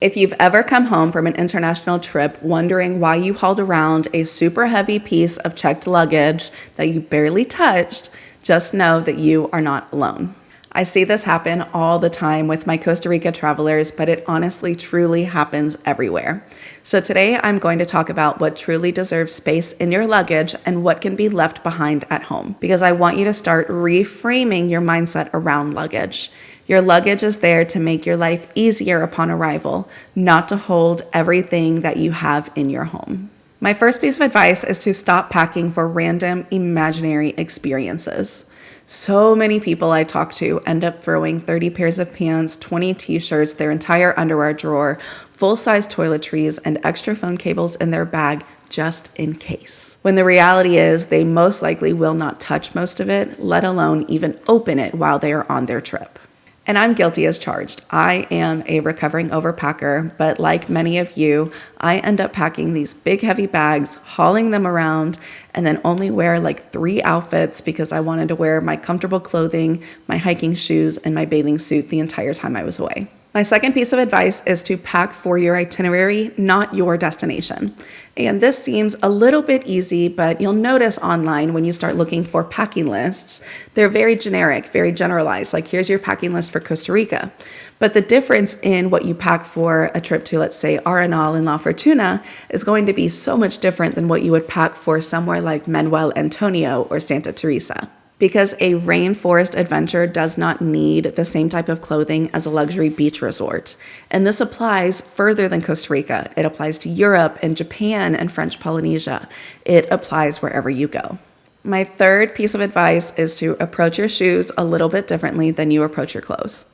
If you've ever come home from an international trip wondering why you hauled around a super heavy piece of checked luggage that you barely touched, just know that you are not alone. I see this happen all the time with my Costa Rica travelers, but it honestly truly happens everywhere. So today I'm going to talk about what truly deserves space in your luggage and what can be left behind at home, because I want you to start reframing your mindset around luggage. Your luggage is there to make your life easier upon arrival, not to hold everything that you have in your home. My first piece of advice is to stop packing for random imaginary experiences. So many people I talk to end up throwing 30 pairs of pants, 20 t-shirts, their entire underwear drawer, full-size toiletries, and extra phone cables in their bag just in case. When the reality is they most likely will not touch most of it, let alone even open it while they are on their trip. And I'm guilty as charged. I am a recovering overpacker, but like many of you, I end up packing these big heavy bags, hauling them around, and then only wear like 3 outfits because I wanted to wear my comfortable clothing, my hiking shoes, and my bathing suit the entire time I was away. My second piece of advice is to pack for your itinerary, not your destination. And this seems a little bit easy, but you'll notice online when you start looking for packing lists, they're very generic, very generalized. Like, here's your packing list for Costa Rica. But the difference in what you pack for a trip to, let's say, Arenal and La Fortuna is going to be so much different than what you would pack for somewhere like Manuel Antonio or Santa Teresa. Because a rainforest adventure does not need the same type of clothing as a luxury beach resort. And this applies further than Costa Rica. It applies to Europe and Japan and French Polynesia. It applies wherever you go. My third piece of advice is to approach your shoes a little bit differently than you approach your clothes.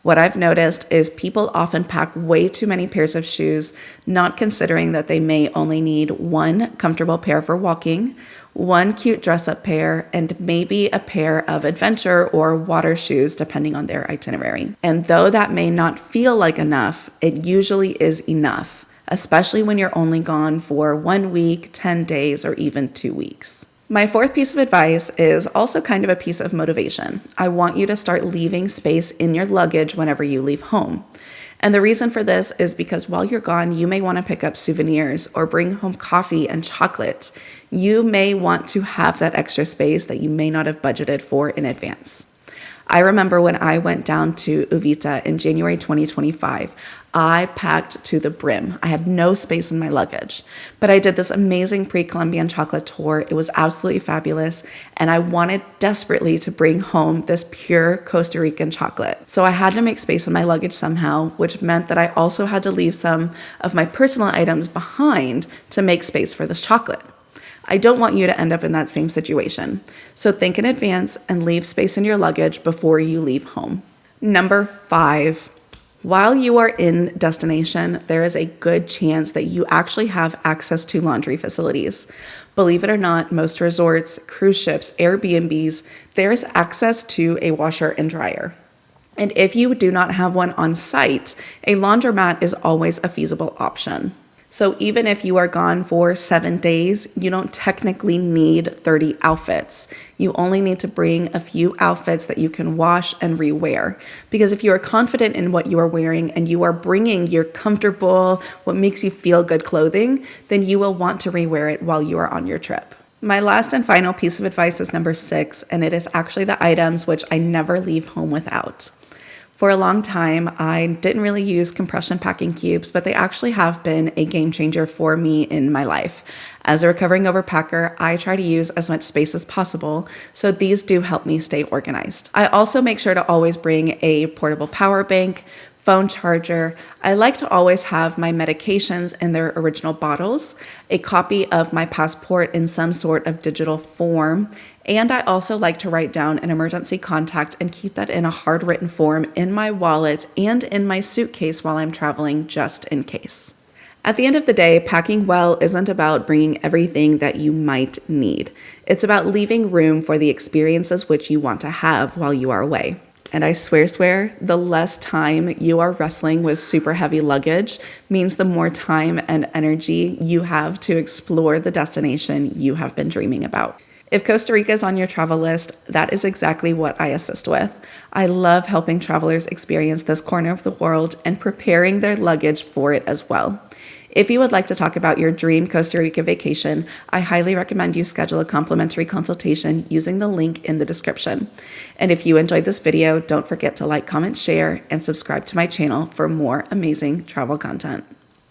What I've noticed is people often pack way too many pairs of shoes, not considering that they may only need 1 comfortable pair for walking, 1 cute dress-up pair, and maybe a pair of adventure or water shoes, depending on their itinerary. And though that may not feel like enough, it usually is enough, especially when you're only gone for 1 week, 10 days, or even 2 weeks. My fourth piece of advice is also kind of a piece of motivation. I want you to start leaving space in your luggage whenever you leave home. And the reason for this is because while you're gone, you may want to pick up souvenirs or bring home coffee and chocolate. You may want to have that extra space that you may not have budgeted for in advance. I remember when I went down to Uvita in January 2025, I packed to the brim. I had no space in my luggage, but I did this amazing pre-Columbian chocolate tour. It was absolutely fabulous, and I wanted desperately to bring home this pure Costa Rican chocolate. So I had to make space in my luggage somehow, which meant that I also had to leave some of my personal items behind to make space for this chocolate. I don't want you to end up in that same situation. So think in advance and leave space in your luggage before you leave home. Number 5, while you are in destination, there is a good chance that you actually have access to laundry facilities. Believe it or not, most resorts, cruise ships, Airbnbs, there is access to a washer and dryer. And if you do not have one on site, a laundromat is always a feasible option. So even if you are gone for 7 days, you don't technically need 30 outfits. You only need to bring a few outfits that you can wash and rewear. Because if you are confident in what you are wearing and you are bringing your comfortable, what makes you feel good clothing, then you will want to rewear it while you are on your trip. My last and final piece of advice is number 6, and it is actually the items which I never leave home without. For a long time, I didn't really use compression packing cubes, but they actually have been a game changer for me in my life. As a recovering overpacker, I try to use as much space as possible, so these do help me stay organized. I also make sure to always bring a portable power bank, phone charger. I like to always have my medications in their original bottles, a copy of my passport in some sort of digital form, and I also like to write down an emergency contact and keep that in a hard written form in my wallet and in my suitcase while I'm traveling, just in case. At the end of the day, packing well isn't about bringing everything that you might need. It's about leaving room for the experiences which you want to have while you are away. And I swear, the less time you are wrestling with super heavy luggage means the more time and energy you have to explore the destination you have been dreaming about. If Costa Rica is on your travel list, that is exactly what I assist with. I love helping travelers experience this corner of the world and preparing their luggage for it as well. If you would like to talk about your dream Costa Rica vacation, I highly recommend you schedule a complimentary consultation using the link in the description. And if you enjoyed this video, don't forget to like, comment, share, and subscribe to my channel for more amazing travel content.